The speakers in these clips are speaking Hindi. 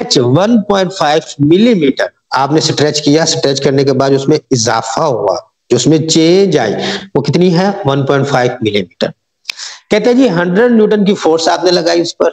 1.5 मिलीमीटर आपने स्ट्रेच किया, स्ट्रेच करने के बाद उसमें इजाफा हुआ, जो उसमें चेंज आई वो कितनी है 1.5 मिलीमीटर। कहते हैं जी 100 न्यूटन की फोर्स आपने लगाई उस पर,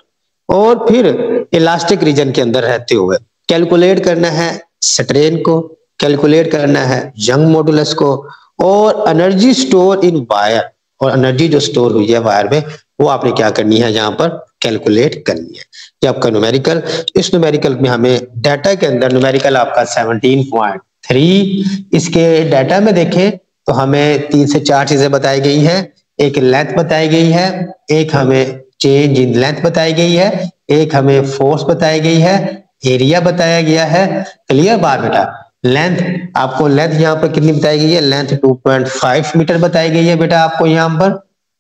और फिर इलास्टिक रीजन के अंदर रहते हुए कैलकुलेट करना है स्ट्रेन को, कैलकुलेट करना है यंग मॉडुलस को, और एनर्जी स्टोर इन वायर, और एनर्जी जो स्टोर हुई है वायर में वो आपने क्या करनी है यहाँ पर कैलकुलेट करनी है। ये आपका न्यूमेरिकल, इस न्यूमेरिकल में हमें डाटा के अंदर न्यूमेरिकल आपका 17.3, इसके डाटा में देखें तो हमें 3 से 4 चीजें बताई गई हैं। एक लेंथ बताई गई है, एक हमें चेंज इन लेंथ बताई गई है, एक हमें फोर्स बताई गई है, एरिया बताया गया है। क्लियर बात बेटा, लेंथ आपको लेंथ यहाँ पर कितनी बताई गई है, लेंथ 2.5 मीटर बताई गई है बेटा आपको यहाँ पर,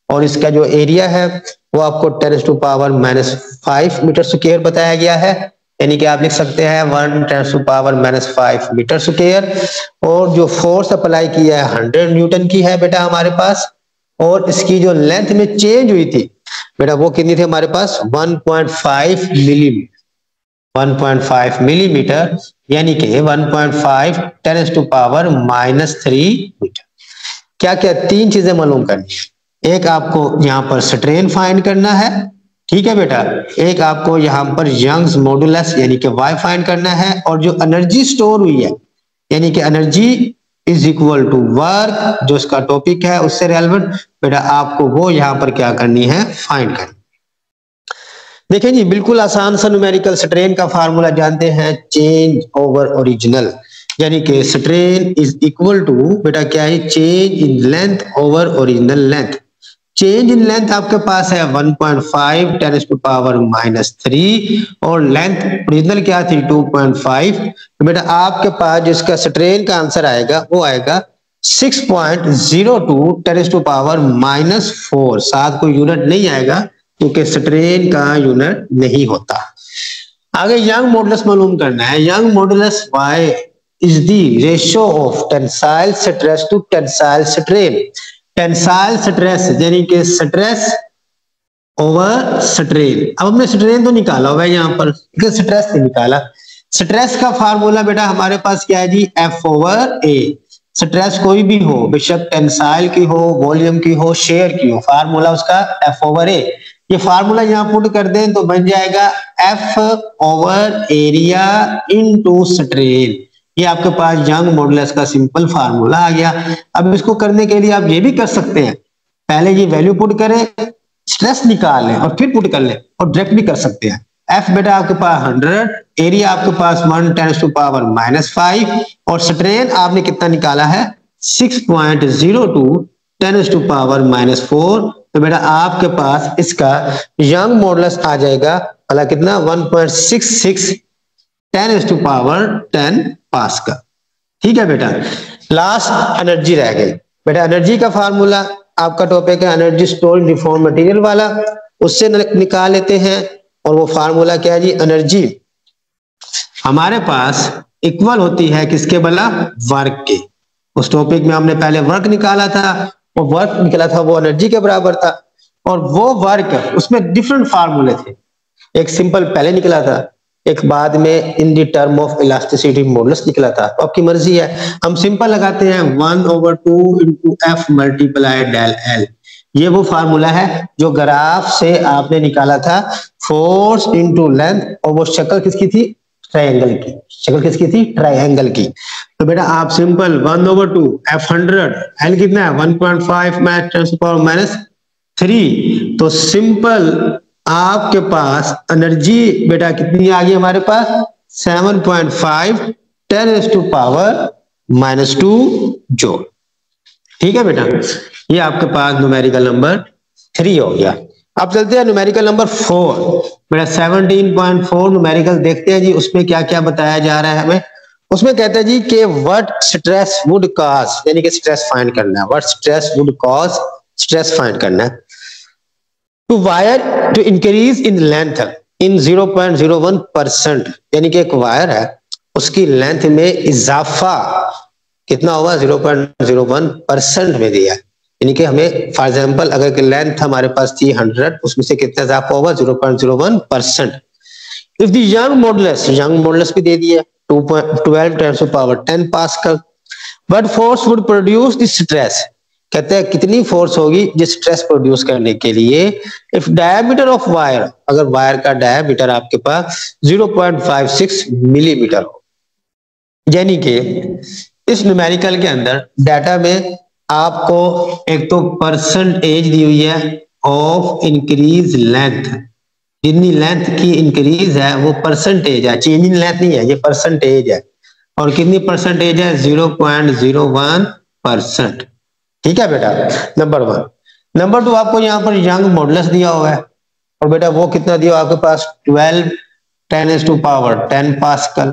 और इसका जो एरिया है वो आपको 10⁻⁻5 मीटर स्क्वायर बताया गया है, यानी कि आप लिख सकते हैं 1 10⁻⁻5 मीटर स्क्वायर। और जो फोर्स अप्लाई किया है 100 न्यूटन की है बेटा हमारे पास, और इसकी जो लेंथ में चेंज हुई थी बेटा वो कितनी थी हमारे पास 1.5 मिलीमीटर, 1.5 मिलीमीटर, यानी कि 1.5 10⁻⁻3 मीटर। क्या क्या 3 चीजें मालूम करनी है, एक आपको यहाँ पर स्ट्रेन फाइंड करना है, ठीक है बेटा, एक आपको यहाँ पर यंग्स मॉडुलस यानी कि वाई फाइंड करना है, और जो एनर्जी स्टोर हुई है यानी कि energy is equal to work, जो इसका टॉपिक है उससे रेलेवेंट बेटा आपको वो यहाँ पर क्या करनी है फाइंड करनी। देखिए जी बिल्कुल आसान सा न्यूमेरिकल, स्ट्रेन का फार्मूला जानते हैं चेंज ओवर ओरिजिनल, यानी कि स्ट्रेन इज इक्वल टू बेटा क्या है change in length over original length. Change in length आपके पास है 1.5 10⁻⁻3, और लेंथ ओरिजिनल क्या थी 2.5, तो बेटा आपके पास जिसका स्ट्रेन का आंसर आएगा वो आएगा 6.02 10⁻⁻4। साथ कोई यूनिट नहीं आएगा क्योंकि स्ट्रेन का यूनिट नहीं होता। आगे यंग मॉडुलस मालूम करना है। Young modulus Y is the ratio of tensile stress to tensile strain. Tensile stress यानी कि स्ट्रेस ओवर स्ट्रेन। अब हमने स्ट्रेन तो निकाला हुआ है यहाँ पर, स्ट्रेस नहीं निकाला। स्ट्रेस का फार्मूला बेटा हमारे पास क्या है जी F ओवर A। स्ट्रेस कोई भी हो, बेशक टेंसाइल की हो, वॉल्यूम की हो, शेयर की हो, फार्मूला उसका F ओवर A। ये फार्मूला यहाँ पुट कर दें तो बन जाएगा F over area into strain. ये आपके पास यंग मॉडुलस का सिंपल फार्मूला आ गया। अब इसको करने के लिए आप ये भी कर सकते हैं, पहले ये वैल्यू पुट करें, स्ट्रेस निकाल लें और फिर पुट कर लें, और डायरेक्ट भी कर सकते हैं। F बेटा आपके पास 100, एरिया आपके पास 1 10⁻⁻5, और स्ट्रेन आपने कितना निकाला है 6.02 10⁻⁻4। तो बेटा आपके पास इसका यंग मॉडुलस आ जाएगा भला कितना 1.66 10⁻10 पास्कल। ठीक है बेटा, लास्ट एनर्जी रह गई। बेटा एनर्जी का फार्मूला आपका टॉपिक है energy store in deform material वाला, उससे निकाल लेते हैं। और वो फार्मूला क्या है जी, एनर्जी हमारे पास इक्वल होती है किसके भला, वर्क के। उस टॉपिक में हमने पहले वर्क निकाला था, वो वर्क निकला था वो एनर्जी के बराबर था, और वो वर्क उसमें डिफरेंट फार्मूले थे। एक सिंपल पहले निकला था, एक बाद में in the term of elasticity modulus निकला था। तो आपकी मर्जी है, हम सिंपल लगाते हैं 1/2 into F multiply del L. ये वो फार्मूला है जो ग्राफ से आपने निकाला था, फोर्स इंटू लेंथ, और वो शक्ल किसकी थी, ट्रायंगल की। शक्ल किसकी थी, ट्रायंगल की। तो बेटा आप सिंपल 1/2 एफ 100, एल कितना है 1.5 10⁻⁻3। तो सिंपल आपके पास एनर्जी बेटा कितनी आ गई हमारे पास 7.5 10⁻⁻2 जूल। ठीक है बेटा, ये आपके पास न्यूमेरिकल नंबर 3 हो गया। अब चलते हैं न्यूमेरिकल नंबर 4। बेटा 17.4 न्यूमेरिकल देखते हैं जी, उसमें क्या क्या बताया जा रहा है हमें। उसमें कहते हैं जी कि व्हाट स्ट्रेस वुड कॉज, यानी कि स्ट्रेस फाइंड करना है, what stress would cause, stress find करना है। To wire to increase in length in 0.01%, यानी कि एक वायर है उसकी लेंथ में इजाफा कितना होगा 0.01% में दिया है। यानी कि हमें फॉर एग्जांपल अगर लेंथ हमारे पास थी 100, उसमें से कितना इजाफा होगा 0.01%। इफ द यंग मॉडुलस भी दे दिया 12 10 to power 10 pascal, but force would produce the stress, कहते हैं कितनी फोर्स होगी जिस स्ट्रेस प्रोड्यूस करने के लिए, इफ डायमीटर ऑफ वायर, अगर वायर का डायमीटर आपके पास 0.56 मिलीमीटर हो। यानी कि इस न्यूमेरिकल के अंदर डाटा में आपको एक तो परसेंटेज दी हुई है ऑफ इंक्रीज लेंथ, जितनी लेंथ की इंक्रीज है वो परसेंटेज है, चेंज इन लेंथ नहीं है, ये परसेंटेज है। और कितनी परसेंटेज है? 0.01%। ठीक है बेटा, नंबर 1। नंबर 2 आपको यहाँ पर यंग मॉडुलस दिया हुआ है, और बेटा वो कितना दिया आपके पास? 12 10 टू पावर 10 पास्कल।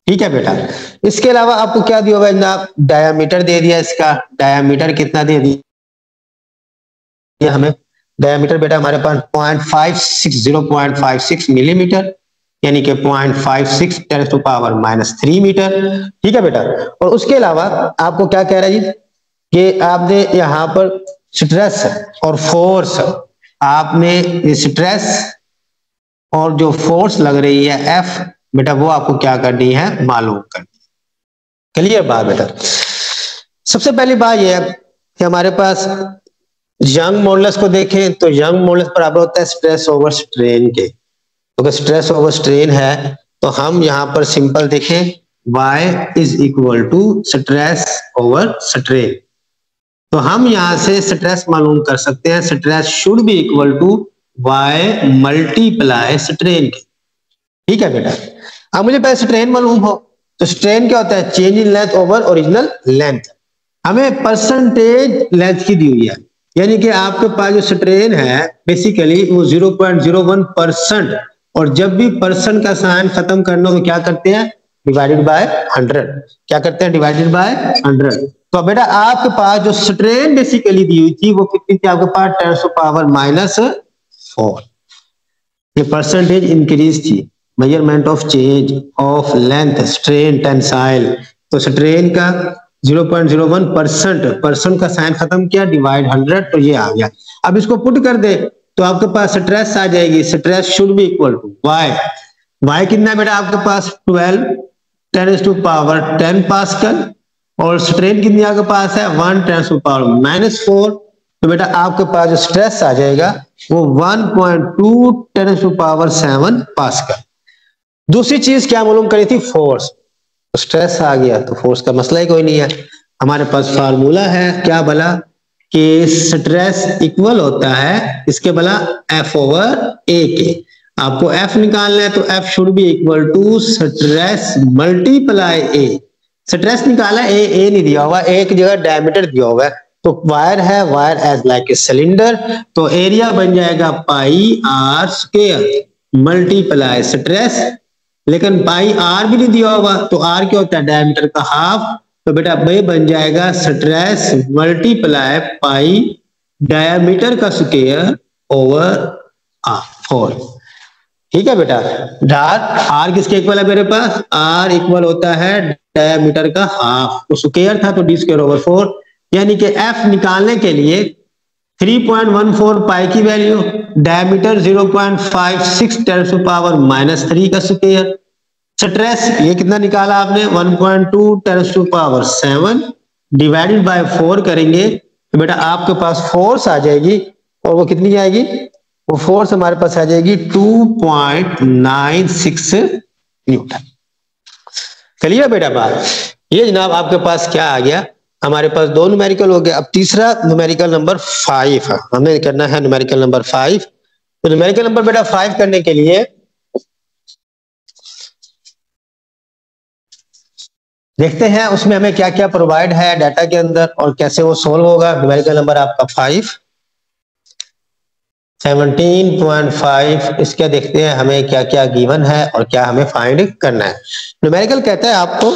ठीक है बेटा, इसके अलावा आपको क्या दिया हुआ है जनाब? डायामीटर दे दिया, इसका डायामीटर कितना दे दिया हमें? डायामीटर बेटा हमारे पास 0.56 मिलीमीटर, यानी कि 0.56 10 टू पावर -3 मीटर। ठीक है बेटा, और उसके अलावा आपको क्या कह रहा है जी कि आपने यहाँ पर स्ट्रेस और फोर्स, आपने स्ट्रेस और जो फोर्स लग रही है F बेटा, वो आपको क्या करनी है? मालूम करनी। क्लियर बात बेटा? सबसे पहली बात यह है कि हमारे पास यंग मॉडुलस को देखें तो यंग मॉडुलस बराबर होता है स्ट्रेस ओवर स्ट्रेन के। तो अगर स्ट्रेस ओवर स्ट्रेन है तो हम यहाँ पर सिंपल देखें, Y is equal to stress over strain. तो हम यहाँ से स्ट्रेस मालूम कर सकते हैं, stress should be equal to Y multiply strain के। ठीक है बेटा, अब मुझे पहले स्ट्रेन मालूम हो तो स्ट्रेन क्या होता है? Change in length over original length. हमें परसेंटेज लेंथ की दी हुई है, यानी कि आपके पास जो स्ट्रेन है बेसिकली वो 0.01%, और जब भी परसेंट का साइन खत्म करना हो तो क्या करते हैं? Divided by 100। क्या करते हैं? Divided by 100। तो बेटा आपके पास जो स्ट्रेन बेसिकली दी हुई थी वो कितनी थी आपके पास? 10 टू पावर -4। ये परसेंटेज इंक्रीज थी, measurement of change of length strain tensile. तो स्ट्रेन का 0.01%, परसेंट का साइन खत्म किया, डिवाइड 100, तो ये आ गया। अब इसको पुट कर दे तो आपके पास स्ट्रेस आ जाएगी, stress should be equal to y कितना है बेटा आपके पास? 12 10 टू पावर 10 पास्कल, और स्ट्रेन कितनी आपके पास है? 1 10 टू पावर -4। तो बेटा आपके पास जो स्ट्रेस आ जाएगा वो 1.2 10 टू पावर 7 पास्कल। दूसरी चीज क्या मालूम करी थी? फोर्स। स्ट्रेस आ गया तो फोर्स का मसला ही कोई नहीं है, हमारे पास फार्मूला है क्या भला? कि स्ट्रेस इक्वल होता है इसके भला F ओवर A के। आपको F निकालना है तो F should be equal to stress multiply A। Stress निकाला, A नहीं दिया हुआ, A की जगह डायमीटर दिया हुआ है। तो वायर है, wire as like a cylinder, तो एरिया बन जाएगा pi r square multiply stress, लेकिन पाई r भी नहीं दिया होगा तो r क्या होता है? डायमीटर का हाफ। तो बेटा ये बन जाएगा स्ट्रेस मल्टीप्लाई पाई डायमीटर का स्क्वायर ओवर r4। ठीक है बेटा, r किसके इक्वल है मेरे पास? r इक्वल होता है डायमीटर का हाफ, तो स्क्वायर था तो d स्क्वायर ओवर 4, यानी कि f निकालने के लिए 3.14 पाई की वैल्यू, डायमीटर 0.56 10 टू पावर -3 का स्क्वायर, स्ट्रेस ये कितना निकाला आपने? 1.2 10 टू पावर 7 डिवाइडेड बाय 4 करेंगे तो बेटा आपके पास फोर्स आ जाएगी, और वो कितनी आएगी? वो फोर्स हमारे पास आ जाएगी 2.96 न्यूटन। क्लियर बेटा बात? ये जनाब आपके पास क्या आ गया? हमारे पास 2 न्यूमेरिकल हो गए। अब तीसरा न्यूमेरिकल नंबर 5 है, हमें करना है न्यूमेरिकल नंबर 5। तो न्यूमेरिकल नंबर बेटा 5 करने के लिए देखते हैं उसमें हमें क्या क्या प्रोवाइड है डाटा के अंदर और कैसे वो सोल्व होगा। न्यूमेरिकल नंबर आपका 5 17.5, इसके देखते हैं हमें क्या क्या गिवन है और क्या हमें फाइंड करना है। न्यूमेरिकल कहता है आपको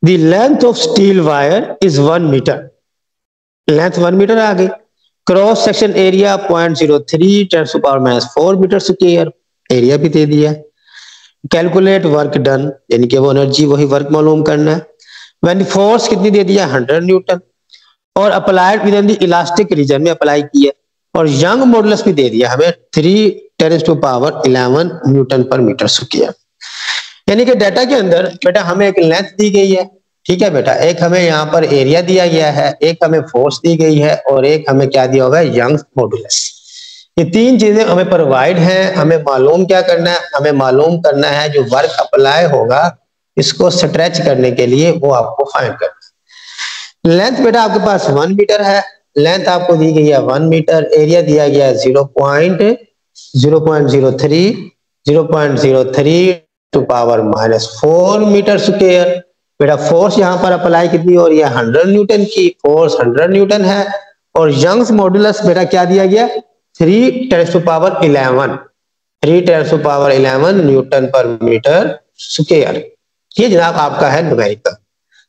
the length of steel wire is 1 metre, length 1 metre आ गई। Cross section area 0.03 10 to power -4 metre square, area भी दे दिया। कैलकुलेट वर्क डन, यानी कि वो एनर्जी वही वर्क मालूम करना है। व्हेन फोर्स कितनी दे दिया? 100 न्यूटन, और applied with in the elastic region में अप्लाई किया, और यंग मॉडुलस भी दे दिया हमें 3 10⁻11 न्यूटन पर मीटर स्क्वायर। यानी कि डाटा के अंदर बेटा हमें एक लेंथ दी गई है, ठीक है बेटा, एक हमें यहाँ पर एरिया दिया गया है, एक हमें फोर्स दी गई है और एक हमें क्या दिया होगा, यंग्स मॉडुलस। ये तीन चीजें हमें प्रोवाइड हैं। हमें मालूम क्या करना है, हमें मालूम करना है जो वर्क अप्लाई होगा इसको स्ट्रेच करने के लिए वो आपको फाइंड करना है। लेंथ बेटा आपके पास 1 मीटर है, लेंथ आपको दी गई है 1 मीटर, एरिया दिया गया है 0.03 टू पावर -4 मीटर स्क्वायर। बेटा फोर्स यहाँ पर अप्लाई कितनी हो रही है, 100 न्यूटन की, फोर्स 100 न्यूटन है। और यंग्स मॉडुलस बेटा क्या दिया गया, 3 × 10⁻11 न्यूटन पर मीटर स्क्वायर। ये जनाब आपका है न्यूमेरिकल।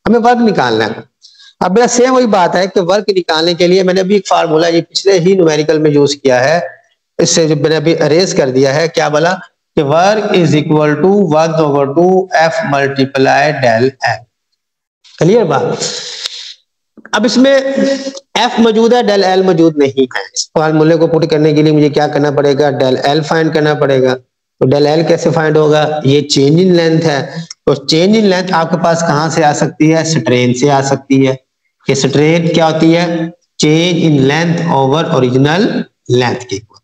हमें वर्क निकालना है। अब मेरा सेम वही बात है कि वर्क निकालने के लिए मैंने अभी एक फार्मूला ये पिछले ही न्यूमेरिकल में यूज किया है, इससे जो मैंने अभी अरेज कर दिया है, क्या बोला कि work is equal to 1/2 F multiply del L. Clear बात। अब इसमें F मौजूद है, डेल एल मौजूद नहीं है। इस फार्मूले को पुट करने के लिए मुझे क्या करना पड़ेगा, डेल एल फाइंड करना पड़ेगा। तो डेल एल कैसे फाइंड होगा, ये चेंज इन लेंथ है। तो चेंज इन लेंथ आपके पास कहां से आ सकती है, स्ट्रेन से आ सकती है। कि स्ट्रेन क्या होती है, change in length over original length के इक्वल।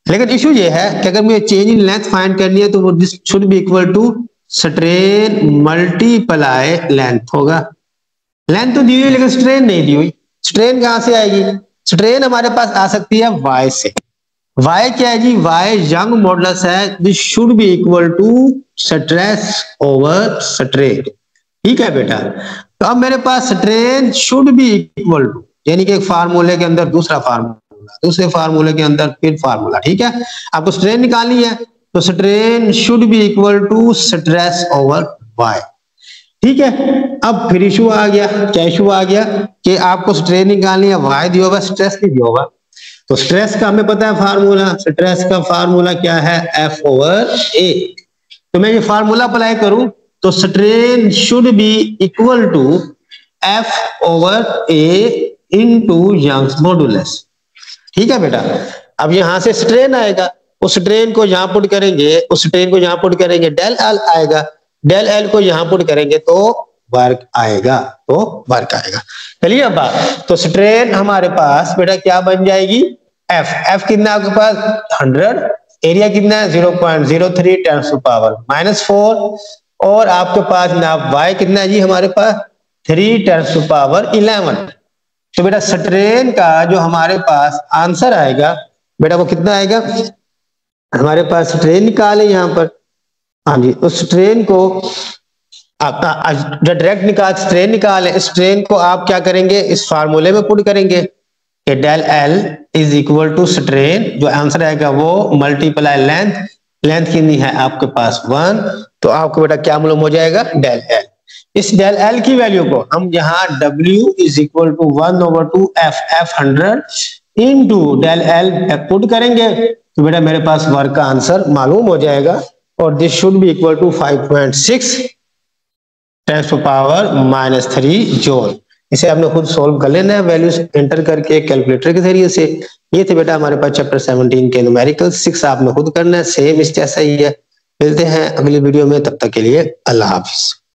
लेकिन इशू ये है कि अगर मुझे चेंज इन लेंथ फाइंड करनी है तो वो this should be equal to strain multiply length होगा। लेंथ तो दी हुई लेकिन स्ट्रेन नहीं दी हुई। स्ट्रेन कहां से आएगी, स्ट्रेन हमारे पास आ सकती है y से। y क्या है जी, y यंग मॉडुलस है, this should be equal to stress over strain. ठीक है बेटा। तो अब मेरे पास strain should be equal to, यानी कि एक फार्मूले के अंदर दूसरा फार्मूला, दूसरे फार्मूले के अंदर फिर फार्मूला। ठीक है, आपको स्ट्रेन निकालनी है तो strain should be equal to stress over y। ठीक है, अब फिर इशू आ गया, क्या इशू आ गया कि आपको स्ट्रेन निकालनी है, y दिया होगा, स्ट्रेस नहीं दिया होगा। तो स्ट्रेस का हमें पता है फार्मूला, स्ट्रेस का फार्मूला क्या है, F/A। तो मैं ये फार्मूला अप्लाई करूं तो strain should be equal to F/A into Young's modulus. ठीक है बेटा। अब यहां से स्ट्रेन आएगा, उस स्ट्रेन को यहां पुट करेंगे, उस स्ट्रेन को यहां पुट करेंगे, डेल एल आएगा, डेल एल को यहां पुट करेंगे तो वर्क आएगा, तो वर्क आएगा। चलिए अब बात, तो स्ट्रेन हमारे पास बेटा क्या बन जाएगी, एफ कितना आपके पास 100, एरिया कितना है 0.03 × 10⁻⁻4 और आपके पास जनाब y कितना है जी हमारे पास 3 × 10⁻11। तो बेटा स्ट्रेन का जो हमारे पास आंसर आएगा बेटा वो कितना आएगा, हमारे पास स्ट्रेन निकाले यहाँ पर, हाँ जी, उस स्ट्रेन को आप डायरेक्ट निकाल, स्ट्रेन निकाले, स्ट्रेन को आप क्या करेंगे, इस फार्मूले में पुट करेंगे कि del L is equal to strain, जो आंसर आएगा वो मल्टीप्लाई लेंथ, लेंथ कितनी है आपके पास 1, तो आपको बेटा क्या मालूम हो जाएगा, डेल एल। इस डेल एल की वैल्यू को हम यहाँ W is equal to 1/2 F 100 into del L put करेंगे तो बेटा मेरे पास वर्क का आंसर मालूम हो जाएगा और this should be equal to 5.6 × 10⁻³ joule. इसे आपने खुद सॉल्व कर लेना है वैल्यूज एंटर करके कैलकुलेटर के जरिए से। ये थे बेटा हमारे पास चैप्टर 17 के न्यूमेरिकल, 6 आपने खुद करना है, सेम इस जैसा ही है। मिलते हैं अगली वीडियो में, तब तक के लिए अल्लाह हाफिज।